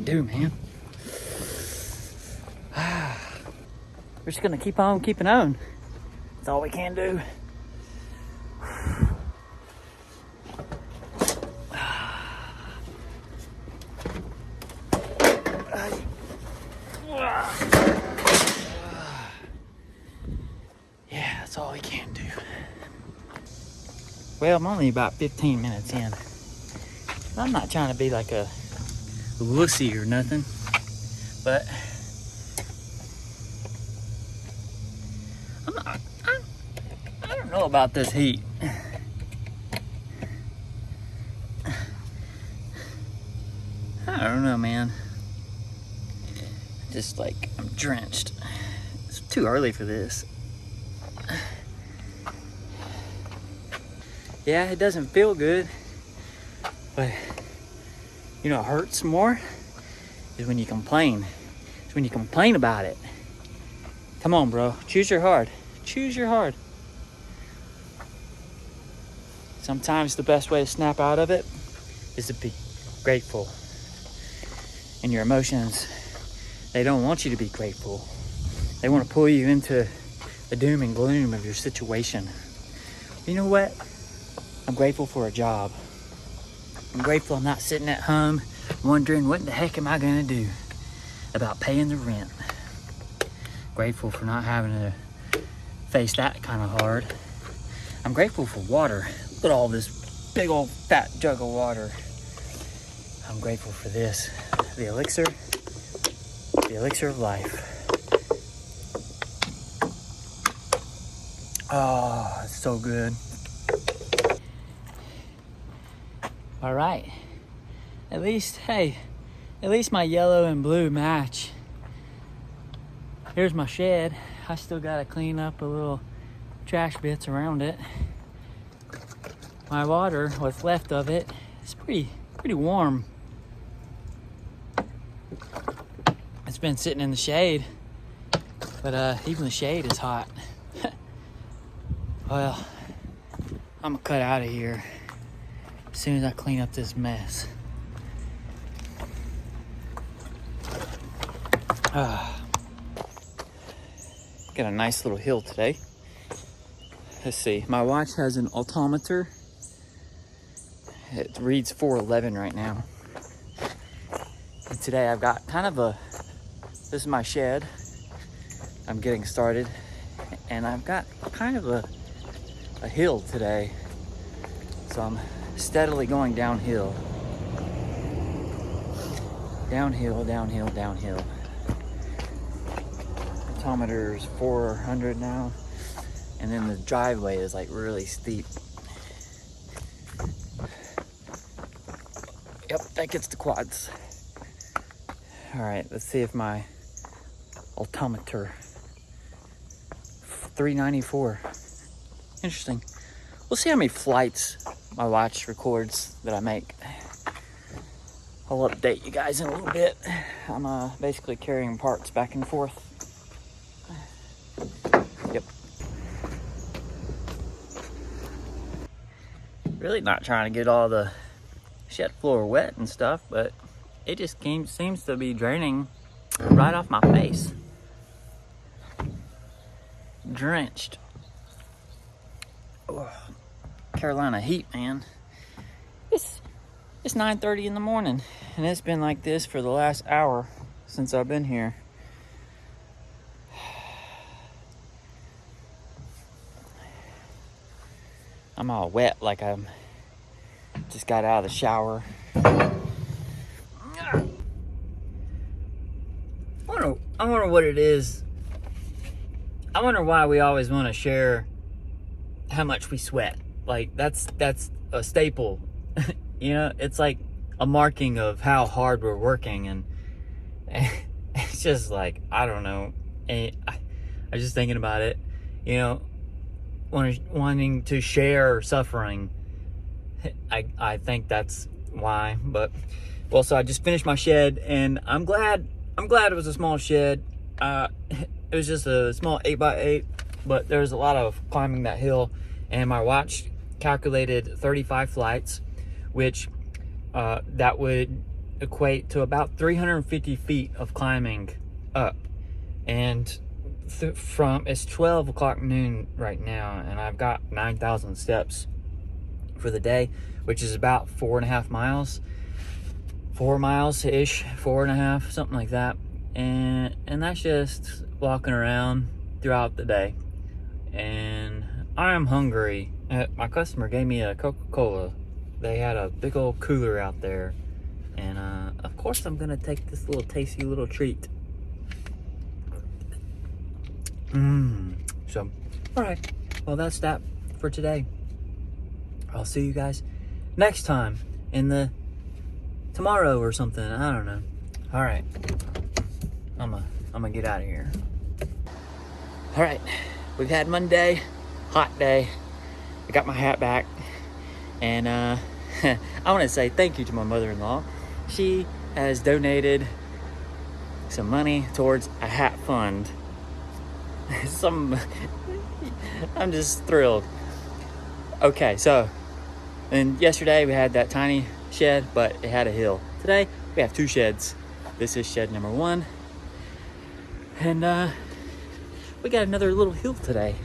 can do, man. We're just gonna keep on keeping on. That's all we can do. Yeah, that's all we can do. Well, I'm only about 15 minutes in. I'm not trying to be like a wussy or nothing, but I don't know about this heat. I don't know, man. Just like I'm drenched. It's too early for this. Yeah, it doesn't feel good, but you know, it hurts more is when you complain. It's when you complain about it. Come on, bro. Choose your hard. Choose your hard. Sometimes the best way to snap out of it is to be grateful. And your emotions, they don't want you to be grateful. They want to pull you into the doom and gloom of your situation. You know what? I'm grateful for a job. I'm grateful I'm not sitting at home wondering what the heck am I gonna do about paying the rent. Grateful for not having to face that kind of hard. I'm grateful for water. Look at all this big old fat jug of water. I'm grateful for this, the elixir of life. Oh, it's so good. All right, at least my yellow and blue match. Here's my shed. I still gotta clean up a little trash bits around it. My water, what's left of it, it's pretty warm. It's been sitting in the shade, but even the shade is hot. Well, I'm gonna cut out of here as soon as I clean up this mess. Got a nice little hill today. Let's see, my watch has an altimeter. It reads 4:11 right now. And today I've got kind of this is my shed. I'm getting started. And I've got kind of a hill today. So I'm steadily going downhill. Downhill, downhill, downhill. Altimeter's 400 now. And then the driveway is like really steep. Yep, that gets the quads. All right, let's see if my altimeter, 394. Interesting. We'll see how many flights my watch records that I make. I'll update you guys in a little bit. I'm basically carrying parts back and forth. Yep. Really not trying to get all the shed floor wet and stuff, but it just seems to be draining right off my face. Drenched. Oh, Carolina heat, man. It's 9:30 in the morning, and it's been like this for the last hour since I've been here. I'm all wet like I'm just got out of the shower. I wonder what it is. I wonder why we always want to share how much we sweat. Like that's a staple. You know, it's like a marking of how hard we're working, and it's just like, I don't know. I was just thinking about it, you know, wanting to share suffering. I think that's why. But well, so I just finished my shed, and I'm glad it was a small shed. It was just a small 8x8, but there was a lot of climbing that hill, and my watch calculated 35 flights, which that would equate to about 350 feet of climbing up. And from it's 12 o'clock noon right now, and I've got 9,000 steps for the day, which is about 4.5 miles, 4 miles ish, 4.5, something like that. And that's just walking around throughout the day. And I'm hungry. My customer gave me a Coca-Cola. They had a big old cooler out there, and of course I'm gonna take this little tasty little treat. So, all right. Well, that's that for today. I'll see you guys next time in the tomorrow or something. I don't know. All right. I'm gonna get out of here. All right. We've had Monday, hot day. I got my hat back, and I want to say thank you to my mother-in-law. She has donated some money towards a hat fund. I'm just thrilled. Okay, so, and yesterday we had that tiny shed, but it had a hill. Today we have 2 sheds. This is shed number 1, and we got another little hill today.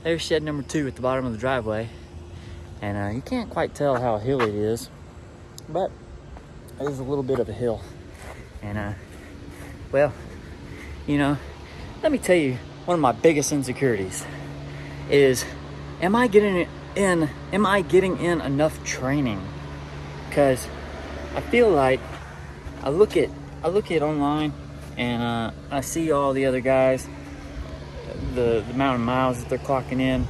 There's shed number 2 at the bottom of the driveway, and you can't quite tell how hilly it is, but it is a little bit of a hill. And well, you know, let me tell you, one of my biggest insecurities is, am I getting in enough training? Because I feel like I look at online, and I see all the other guys, the amount of miles that they're clocking in,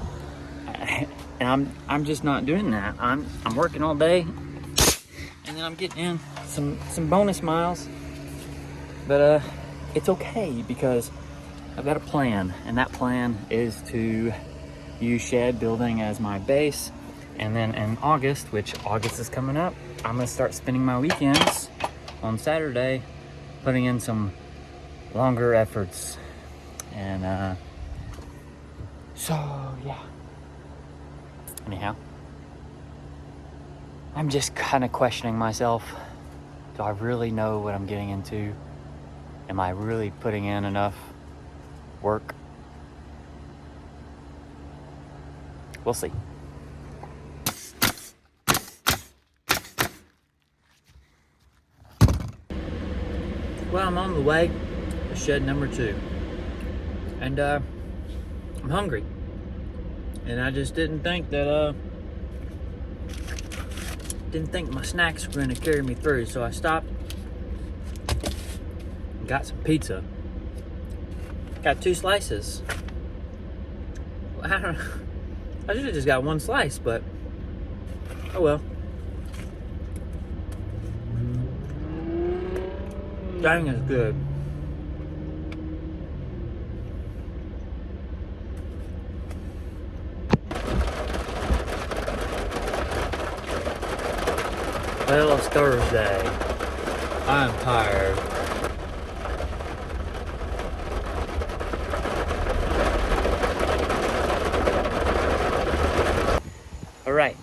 and I'm just not doing that. I'm working all day, and then I'm getting in some bonus miles, but it's okay because I've got a plan, and that plan is to use shed building as my base. And then in August, which August is coming up, I'm gonna start spending my weekends on Saturday putting in some longer efforts. And so yeah, anyhow, I'm just kind of questioning myself. Do I really know what I'm getting into? Am I really putting in enough work? We'll see. Well, I'm on the way to shed number 2, and I'm hungry, and I just didn't think my snacks were going to carry me through, so I stopped and got some pizza. Got 2 slices. I don't know. I should have just got 1 slice, but oh well. Dang, is good. Well, it's Thursday. I'm tired. All right,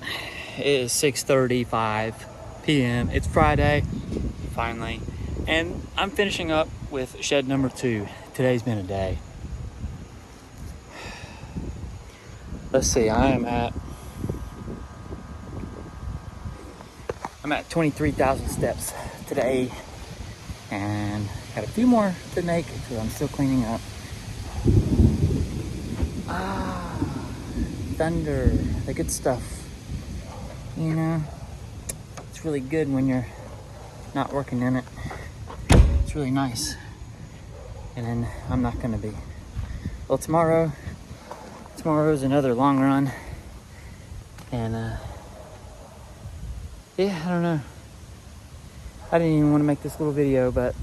it is 6:35 p.m. It's Friday, finally. And I'm finishing up with shed number 2. Today's been a day. Let's see, I'm at 23,000 steps today, and got a few more to make because I'm still cleaning up. Thunder, the good stuff. You know, it's really good when you're not working in it. It's really nice. And then I'm not gonna be. Well, tomorrow's another long run. And yeah, I don't know. I didn't even want to make this little video, but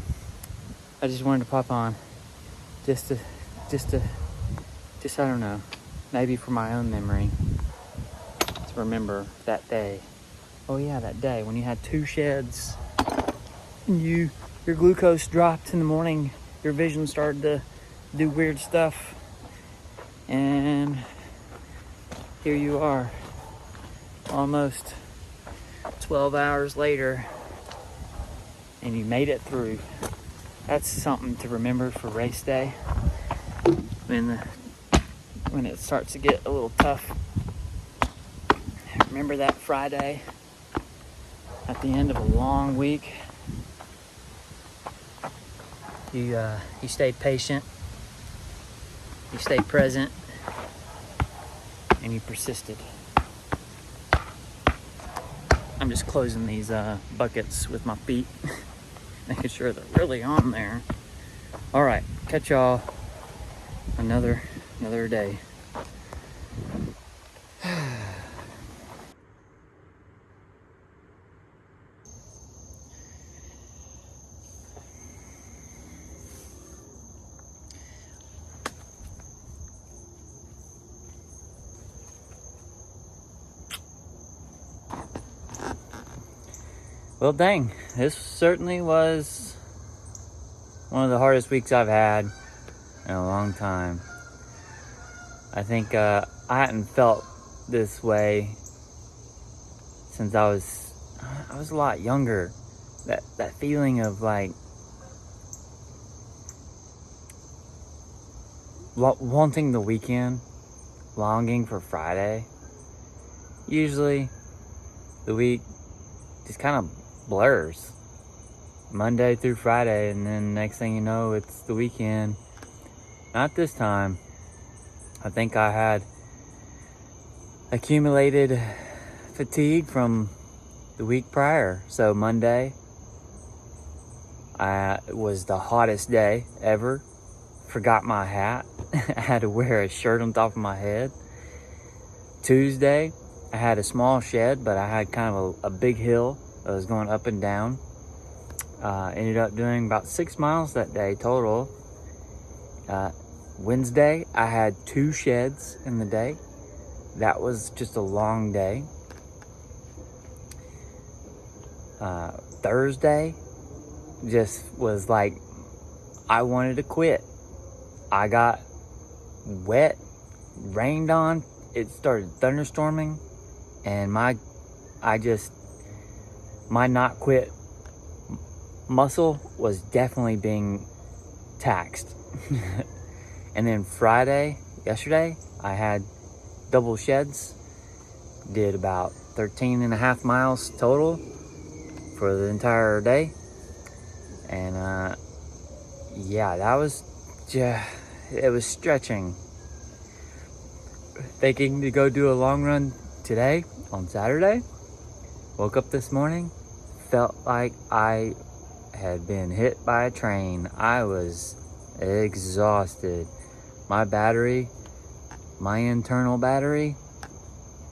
I just wanted to pop on. Just I don't know. Maybe for my own memory. To remember that day. Oh yeah, that day when you had 2 sheds. And your glucose dropped in the morning. Your vision started to do weird stuff. And here you are. Almost 12 hours later and you made it through. That's something to remember for race day. When it starts to get a little tough, remember that Friday at the end of a long week. You stayed patient, you stayed present, and you persisted. I'm just closing these buckets with my feet, making sure they're really on there. All right, catch y'all another day. Well, dang, this certainly was one of the hardest weeks I've had in a long time. I think I hadn't felt this way since I was a lot younger. That feeling of like wanting the weekend, longing for Friday. Usually the week just kind of blurs, Monday through Friday, and then next thing you know, it's the weekend. Not this time. I think I had accumulated fatigue from the week prior. So Monday was the hottest day ever. Forgot my hat. I had to wear a shirt on top of my head. Tuesday, I had a small shed, but I had kind of a big hill that was going up and down. Ended up doing about 6 miles that day total. Wednesday, I had 2 sheds in the day. That was just a long day. Thursday just was like, I wanted to quit. I got wet, rained on. It started thunderstorming, and my not quit muscle was definitely being taxed. And then yesterday, I had double sheds, did about 13.5 miles total for the entire day. And it was stretching. Thinking to go do a long run today on Saturday. Woke up this morning, felt like I had been hit by a train. I was exhausted. My internal battery,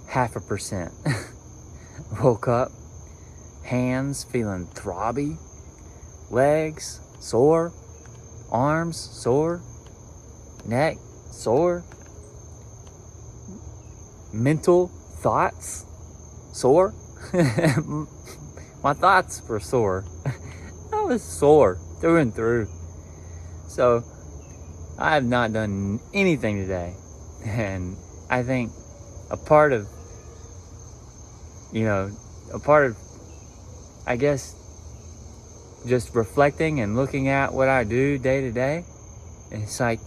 0.5%. Woke up, hands feeling throbby, legs sore, arms sore, neck sore, mental thoughts sore. My thoughts were sore. I was sore through and through. So I have not done anything today. And I think a part of, I guess, just reflecting and looking at what I do day to day, it's like,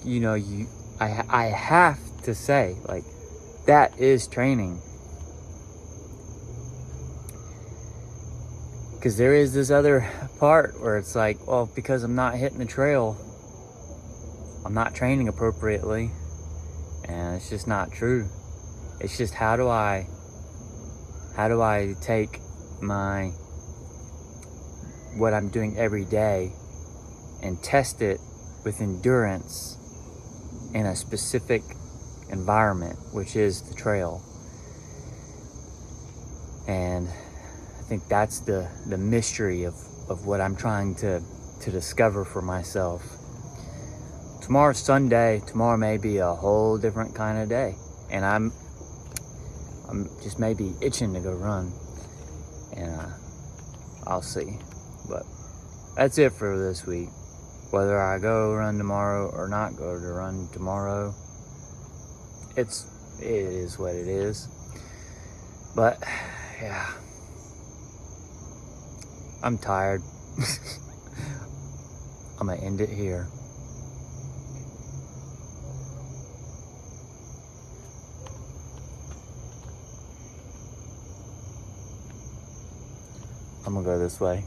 I have to say, like, that is training. Because there is this other part where it's like, well, because I'm not hitting the trail, I'm not training appropriately. And it's just not true. It's just how do I take what I'm doing every day and test it with endurance in a specific environment, which is the trail. And I think that's the mystery of what I'm trying to discover for myself. Tomorrow's Sunday. Tomorrow may be a whole different kind of day, and I'm just maybe itching to go run, and I'll see. But that's it for this week. Whether I go run tomorrow or not go to run tomorrow, it is what it is. But yeah, I'm tired. I'm gonna end it here. I'm gonna go this way.